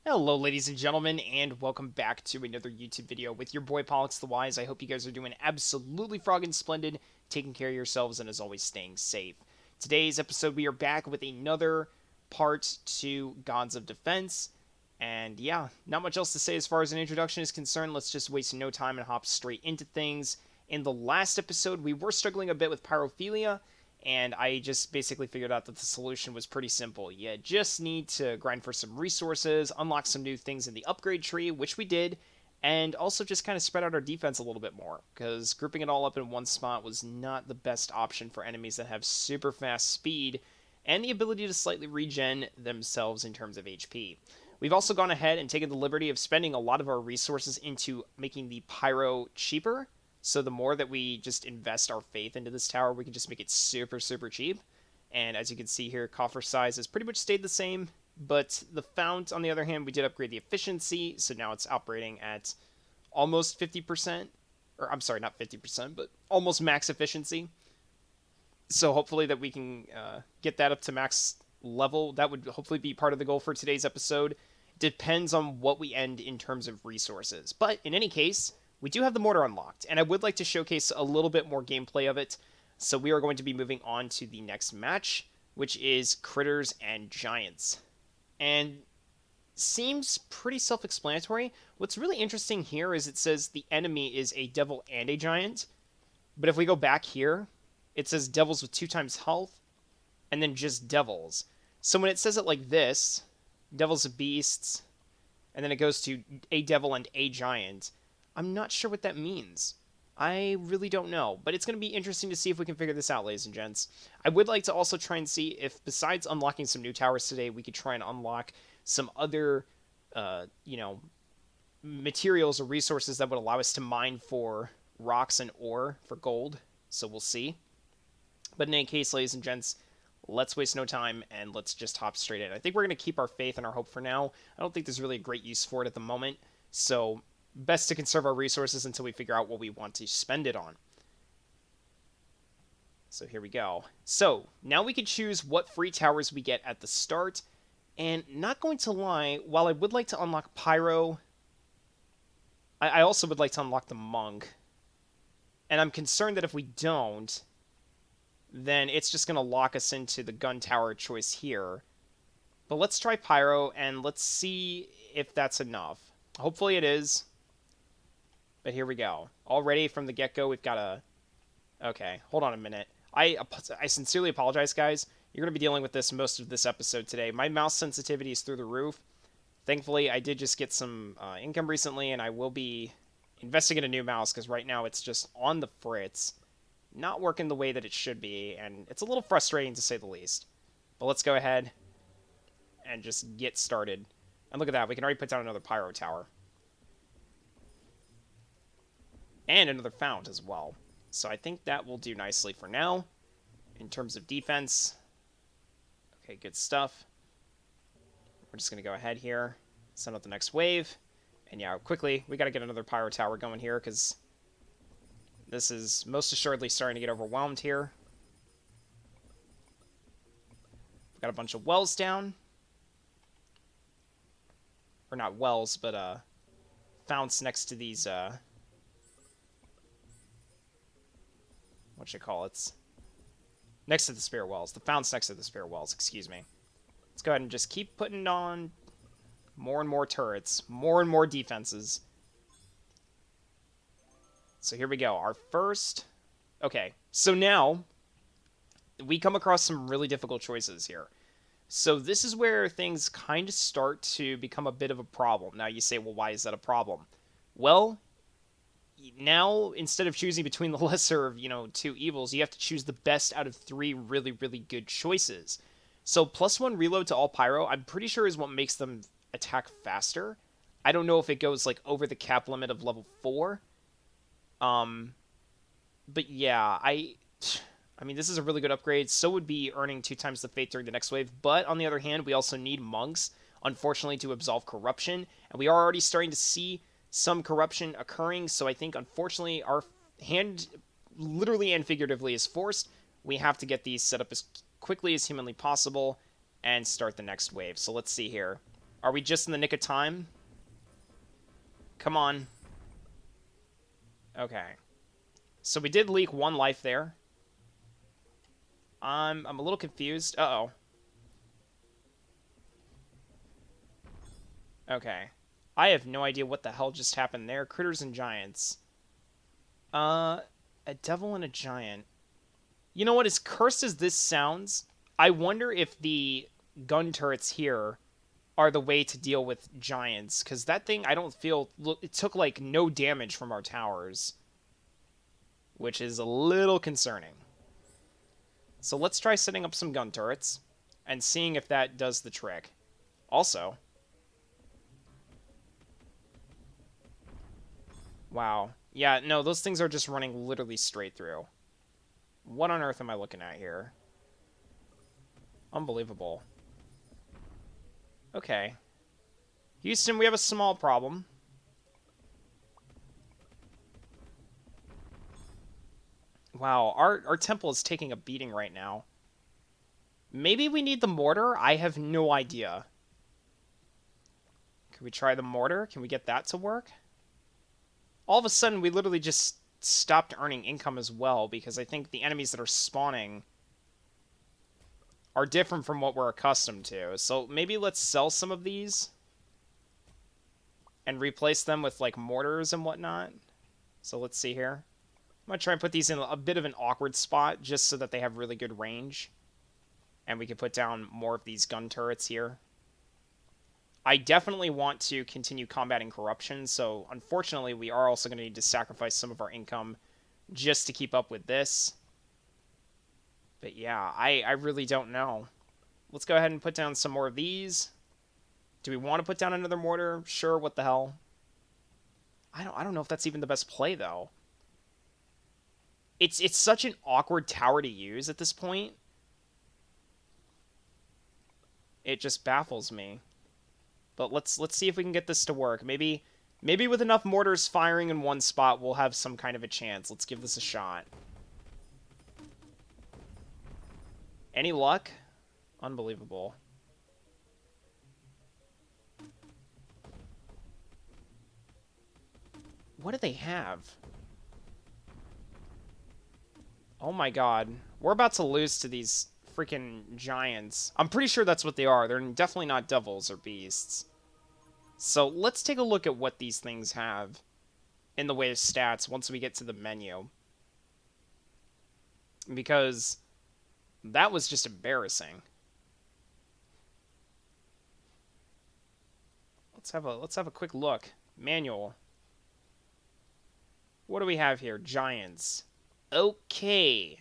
Hello, ladies and gentlemen, and welcome back to another YouTube video with your boy Pollux the Wise. I hope you guys are doing absolutely frogging splendid, taking care of yourselves, and as always, staying safe. Today's episode, we are back with another part to Gods of Defense. And yeah, not much else to say as far as an introduction is concerned. Let's just waste no time and hop straight into things. In the last episode, we were struggling a bit with pyrophilia, and I just basically figured out that the solution was pretty simple. You just need to grind for some resources, unlock some new things in the upgrade tree, which we did, and also just kind of spread out our defense a little bit more, because grouping it all up in one spot was not the best option for enemies that have super fast speed and the ability to slightly regen themselves in terms of HP. We've also gone ahead and taken the liberty of spending a lot of our resources into making the pyro cheaper. So the more that we just invest our faith into this tower, we can just make it super, super cheap. And as you can see here, coffer size has pretty much stayed the same. But the fount, on the other hand, we did upgrade the efficiency. So now it's operating at almost 50%. Or I'm sorry, not 50%, but almost max efficiency. So hopefully that we can get that up to max level. That would hopefully be part of the goal for today's episode. Depends on what we end in terms of resources. But in any case, we do have the mortar unlocked, and I would like to showcase a little bit more gameplay of it. So we are going to be moving on to the next match, which is Critters and Giants. And seems pretty self-explanatory. What's really interesting here is it says the enemy is a devil and a giant. But if we go back here, it says devils with 2 times health, and then just devils. So when it says it like this, devils and beasts, and then it goes to a devil and a giant, I'm not sure what that means. I really don't know, but it's going to be interesting to see if we can figure this out, ladies and gents. I would like to also try and see if, besides unlocking some new towers today, we could try and unlock some other, materials or resources that would allow us to mine for rocks and ore for gold. So we'll see. But in any case, ladies and gents, let's waste no time and let's just hop straight in. I think we're going to keep our faith and our hope for now. I don't think there's really a great use for it at the moment. So best to conserve our resources until we figure out what we want to spend it on. So here we go. So now we can choose what free towers we get at the start. And not going to lie, while I would like to unlock Pyro, I also would like to unlock the Monk. And I'm concerned that if we don't, then it's just going to lock us into the gun tower choice here. But let's try Pyro, and let's see if that's enough. Hopefully it is. But here we go. Already from the get-go, we've got a... Okay, hold on a minute. I sincerely apologize, guys. You're going to be dealing with this most of this episode today. My mouse sensitivity is through the roof. Thankfully, I did just get some income recently, and I will be investing in a new mouse, because right now it's just on the fritz. Not working the way that it should be, and it's a little frustrating to say the least. But let's go ahead and just get started. And look at that, we can already put down another pyro tower. And another fount as well. So I think that will do nicely for now. In terms of defense. Okay, good stuff. We're just going to go ahead here. Send out the next wave. And yeah, quickly, we got to get another pyro tower going here, because this is most assuredly starting to get overwhelmed here. We've got a bunch of wells down. Or not wells, but founts next to these... It's next to the spare wells. The founts next to the spare wells, excuse me. Let's go ahead and just keep putting on more and more turrets, more and more defenses. So here we go. Our first... Okay, so now we come across some really difficult choices here. So this is where things kind of start to become a bit of a problem. Now you say, well, why is that a problem? Well, now, instead of choosing between the lesser of, 2 evils, you have to choose the best out of 3 really, really good choices. So, +1 reload to all pyro, I'm pretty sure is what makes them attack faster. I don't know if it goes, over the cap limit of level 4. But yeah, I mean, this is a really good upgrade. So would be earning 2 times the fate during the next wave. But, on the other hand, we also need monks, unfortunately, to absolve corruption. And we are already starting to see some corruption occurring, so I think, unfortunately, our hand, literally and figuratively, is forced. We have to get these set up as quickly as humanly possible and start the next wave. So let's see here. Are we just in the nick of time? Come on. Okay. So we did leak 1 life there. I'm a little confused. Uh-oh. Okay. I have no idea what the hell just happened there. Critters and giants. A devil and a giant. You know what? As cursed as this sounds, I wonder if the gun turrets here are the way to deal with giants. Because that thing, I don't feel... It took, like, no damage from our towers. Which is a little concerning. So let's try setting up some gun turrets. And seeing if that does the trick. Also... Wow. Yeah, no, those things are just running literally straight through. What on earth am I looking at here? Unbelievable. Okay. Houston, we have a small problem. Wow, our temple is taking a beating right now. Maybe we need the mortar? I have no idea. Can we try the mortar? Can we get that to work? All of a sudden, we literally just stopped earning income as well, because I think the enemies that are spawning are different from what we're accustomed to. So maybe let's sell some of these and replace them with, like, mortars and whatnot. So let's see here. I'm going to try and put these in a bit of an awkward spot just so that they have really good range. And we can put down more of these gun turrets here. I definitely want to continue combating corruption, so unfortunately we are also going to need to sacrifice some of our income just to keep up with this. But yeah, I really don't know. Let's go ahead and put down some more of these. Do we want to put down another mortar? Sure, what the hell. I don't know if that's even the best play, though. It's such an awkward tower to use at this point. It just baffles me. But let's see if we can get this to work. Maybe with enough mortars firing in one spot, we'll have some kind of a chance. Let's give this a shot. Any luck? Unbelievable. What do they have? Oh my god. We're about to lose to these freaking giants. I'm pretty sure that's what they are. They're definitely not devils or beasts. So let's take a look at what these things have in the way of stats once we get to the menu. Because that was just embarrassing. Let's have a quick look. Manual. What do we have here? Giants. Okay.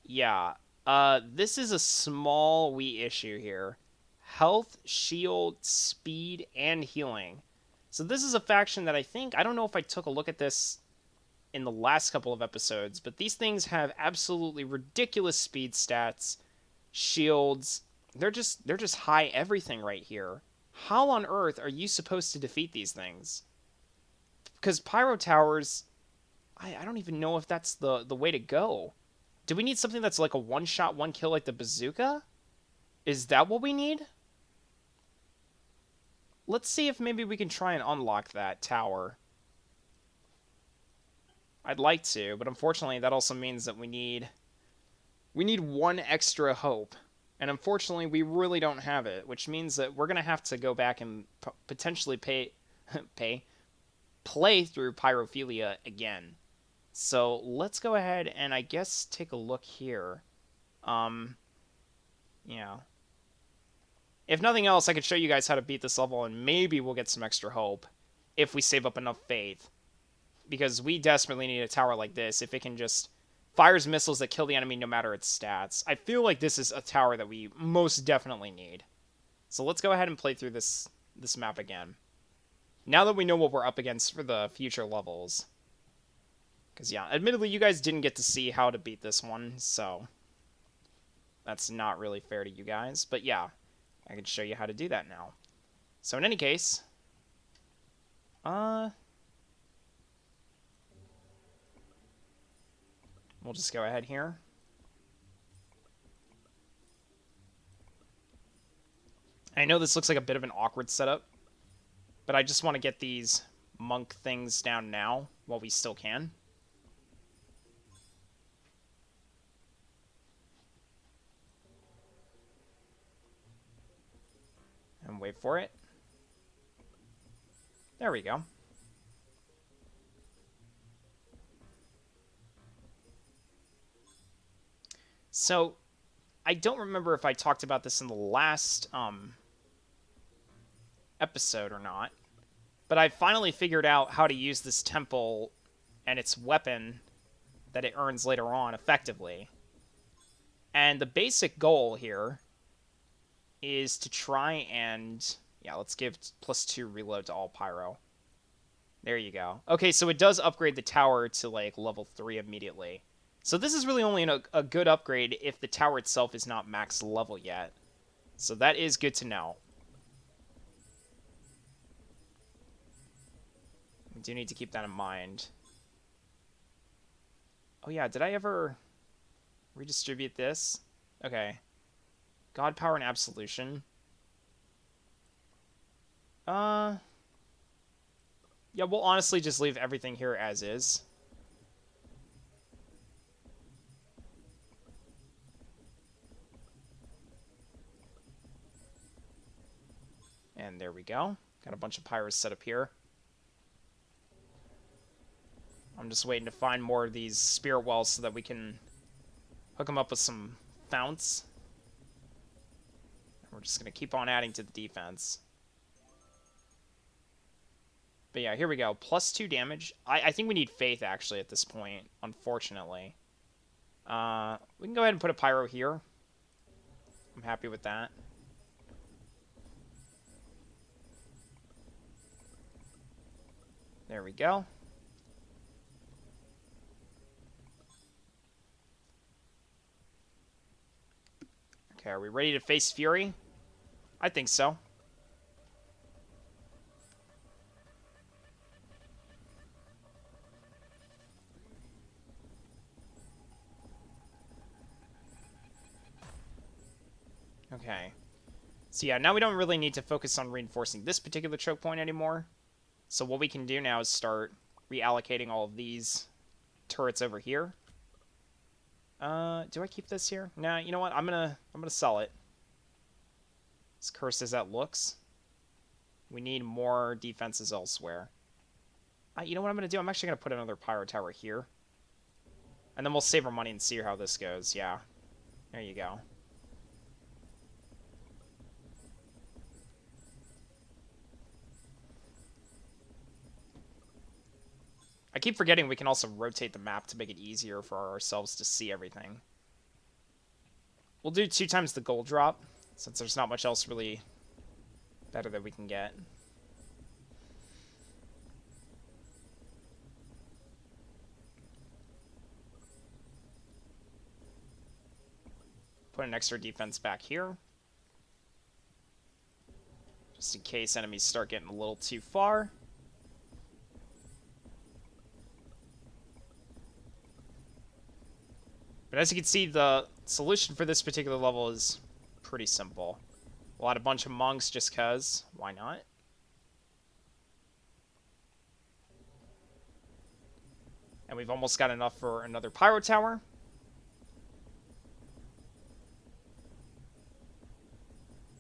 Yeah. This is a small wee issue here. Health, shield, speed, and healing. So this is a faction that I don't know if I took a look at this in the last couple of episodes, but these things have absolutely ridiculous speed stats, shields. They're just high everything right here. How on earth are you supposed to defeat these things? Because pyro towers, I don't even know if that's the way to go. Do we need something that's like a one-shot, one-kill like the bazooka? Is that what we need? Let's see if maybe we can try and unlock that tower. I'd like to, but unfortunately that also means that we need one extra hope. And unfortunately we really don't have it, which means that we're going to have to go back and potentially play through Pyrophilia again. So let's go ahead and I guess take a look here. Yeah. If nothing else, I could show you guys how to beat this level, and maybe we'll get some extra hope if we save up enough faith. Because we desperately need a tower like this if it can just fires missiles that kill the enemy no matter its stats. I feel like this is a tower that we most definitely need. So let's go ahead and play through this map again. Now that we know what we're up against for the future levels. Because, yeah, admittedly, you guys didn't get to see how to beat this one, so that's not really fair to you guys. But, yeah, I can show you how to do that now. So, in any case, we'll just go ahead here. I know this looks like a bit of an awkward setup, but I just want to get these monk things down now while we still can. And wait for it. There we go. So, I don't remember if I talked about this in the last episode or not, but I finally figured out how to use this temple and its weapon that it earns later on effectively. And the basic goal here is to try and... yeah, let's give +2 reload to all pyro. There you go. Okay, so it does upgrade the tower to, like, level 3 immediately. So this is really only a good upgrade if the tower itself is not max level yet. So that is good to know. We do need to keep that in mind. Oh yeah, did I ever redistribute this? Okay. God Power and Absolution. Yeah, we'll honestly just leave everything here as is. And there we go. Got a bunch of pyros set up here. I'm just waiting to find more of these spirit wells so that we can hook them up with some founts. We're just going to keep on adding to the defense. But yeah, here we go. +2 damage. I think we need faith, actually, at this point, unfortunately. We can go ahead and put a pyro here. I'm happy with that. There we go. Okay, are we ready to face Fury? I think so. Okay. So yeah, now we don't really need to focus on reinforcing this particular choke point anymore. So what we can do now is start reallocating all of these turrets over here. Do I keep this here? Nah, you know what? I'm gonna sell it. As cursed as that looks, we need more defenses elsewhere. You know what I'm gonna do? I'm actually gonna put another pyro tower here, and then we'll save our money and see how this goes. Yeah, there you go. I keep forgetting we can also rotate the map to make it easier for ourselves to see everything. We'll do 2 times the gold drop, since there's not much else really better that we can get. Put an extra defense back here. Just in case enemies start getting a little too far. But as you can see, the solution for this particular level is pretty simple. We'll add a bunch of monks just cause. Why not? And we've almost got enough for another pyro tower.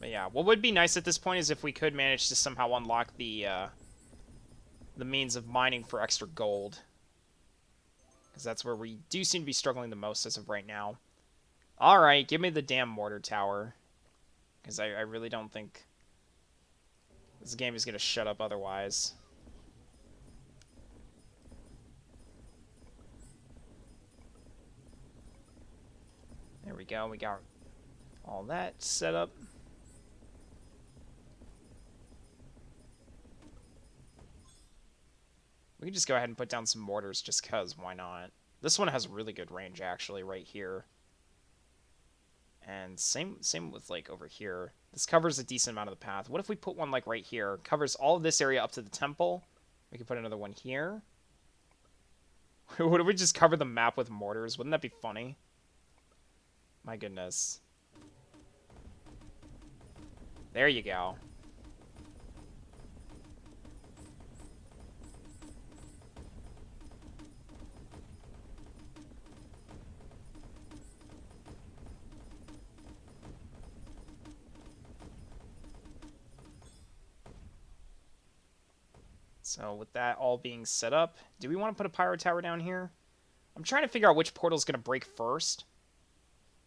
But yeah, what would be nice at this point is if we could manage to somehow unlock the means of mining for extra gold. Because that's where we do seem to be struggling the most as of right now. Alright, give me the damn mortar tower. Because I really don't think this game is going to shut up otherwise. There we go, we got all that set up. We can just go ahead and put down some mortars just because, why not? This one has really good range, actually, right here. And same with, like, over here. This covers a decent amount of the path. What if we put one, like, right here? Covers all of this area up to the temple. We could put another one here. What if we just cover the map with mortars? Wouldn't that be funny? My goodness. There you go. So with that all being set up, do we want to put a pyro tower down here? I'm trying to figure out which portal is going to break first.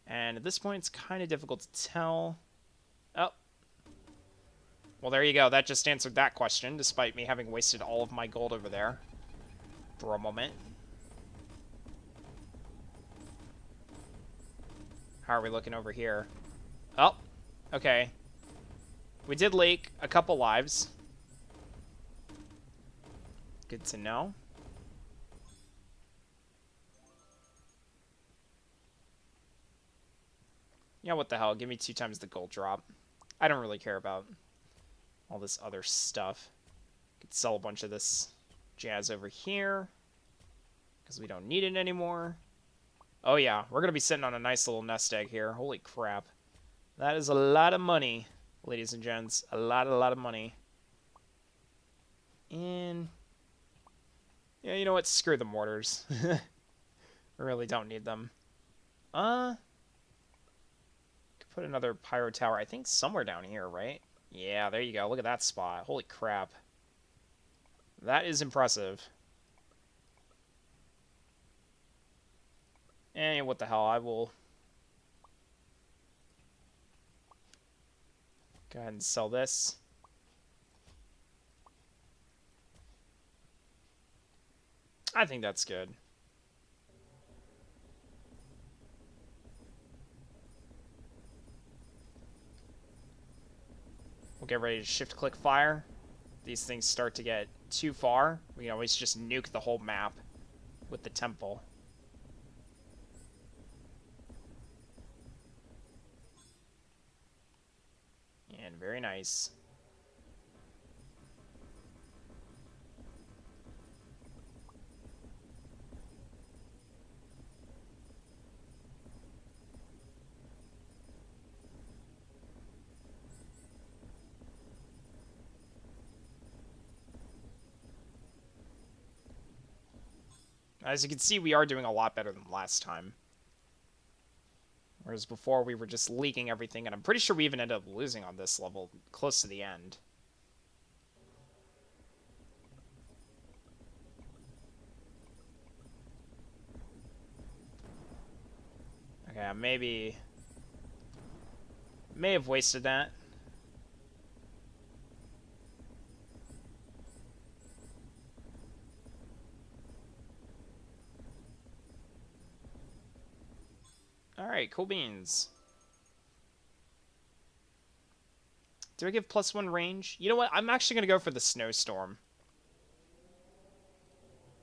And at this point, it's kind of difficult to tell. Oh. Well, there you go. That just answered that question, despite me having wasted all of my gold over there for a moment. How are we looking over here? Oh, okay. We did leak a couple lives. Good to know. Yeah, what the hell? Give me 2 times the gold drop. I don't really care about all this other stuff. Could sell a bunch of this jazz over here because we don't need it anymore. Oh yeah, we're going to be sitting on a nice little nest egg here. Holy crap. That is a lot of money, ladies and gents. A lot of money. And yeah, you know what? Screw the mortars. I really don't need them. Could put another pyro tower, I think somewhere down here, right? Yeah, there you go. Look at that spot. Holy crap. That is impressive. And what the hell, I will go ahead and sell this. I think that's good. We'll get ready to shift-click fire. These things start to get too far. We can always just nuke the whole map with the temple. And very nice. As you can see, we are doing a lot better than last time. Whereas before, we were just leaking everything, and I'm pretty sure we even ended up losing on this level close to the end. Okay, I may have wasted that. Alright, cool beans. Do I give +1 range? You know what? I'm actually going to go for the snowstorm.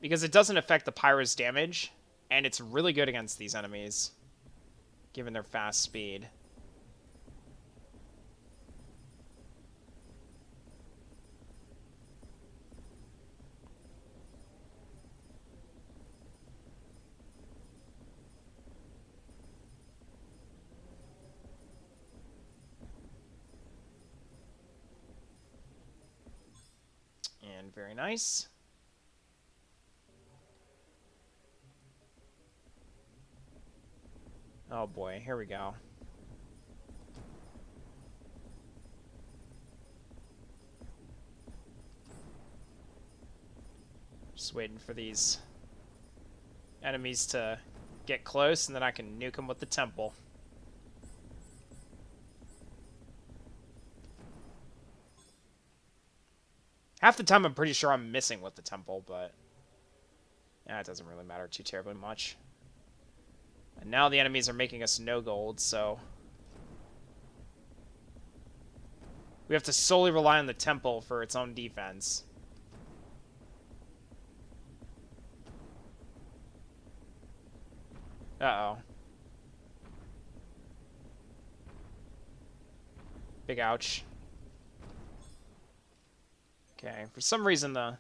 Because it doesn't affect the pyro's damage, and it's really good against these enemies, given their fast speed. And very nice. Oh boy, here we go. Just waiting for these enemies to get close, and then I can nuke them with the temple. Half the time I'm pretty sure I'm missing with the temple, but yeah, it doesn't really matter too terribly much. And now the enemies are making us no gold, so we have to solely rely on the temple for its own defense. Uh-oh. Big ouch. Okay, for some reason the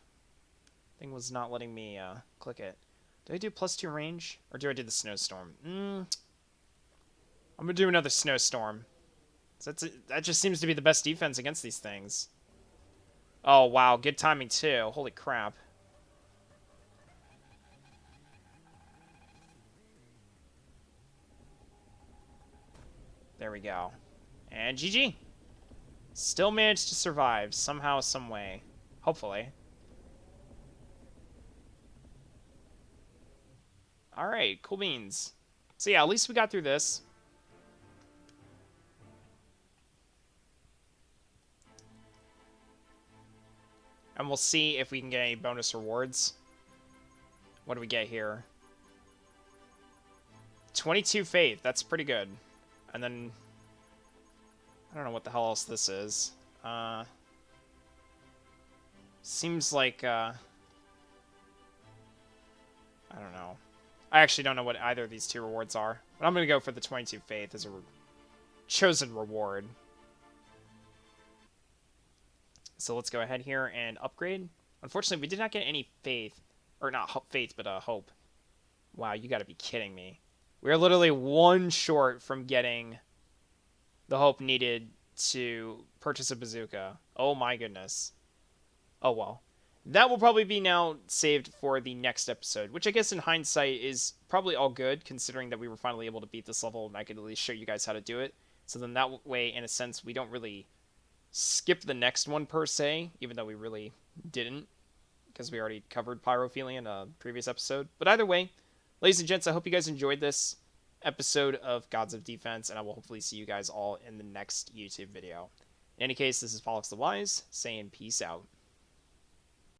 thing was not letting me click it. Do I do +2 range? Or do I do the snowstorm? I'm gonna do another snowstorm. So that just seems to be the best defense against these things. Oh, wow. Good timing, too. Holy crap. There we go. And GG. Still managed to survive somehow, some way. Hopefully. Alright, cool beans. So yeah, at least we got through this. And we'll see if we can get any bonus rewards. What do we get here? 22 faith. That's pretty good. And then... I don't know what the hell else this is. Seems like... I don't know. I actually don't know what either of these two rewards are. But I'm going to go for the 22 faith as a chosen reward. So let's go ahead here and upgrade. Unfortunately, we did not get any faith. Or not faith, but hope. Wow, you got to be kidding me. We are literally one short from getting the hope needed to purchase a bazooka. Oh my goodness. Oh well. That will probably be now saved for the next episode, which I guess in hindsight is probably all good, considering that we were finally able to beat this level and I could at least show you guys how to do it. So then that way, in a sense, we don't really skip the next one per se, even though we really didn't, because we already covered pyrophilia in a previous episode. But either way, ladies and gents, I hope you guys enjoyed this episode of Gods of Defense, and I will hopefully see you guys all in the next YouTube video. In any case, this is Pollux the Wise, saying peace out.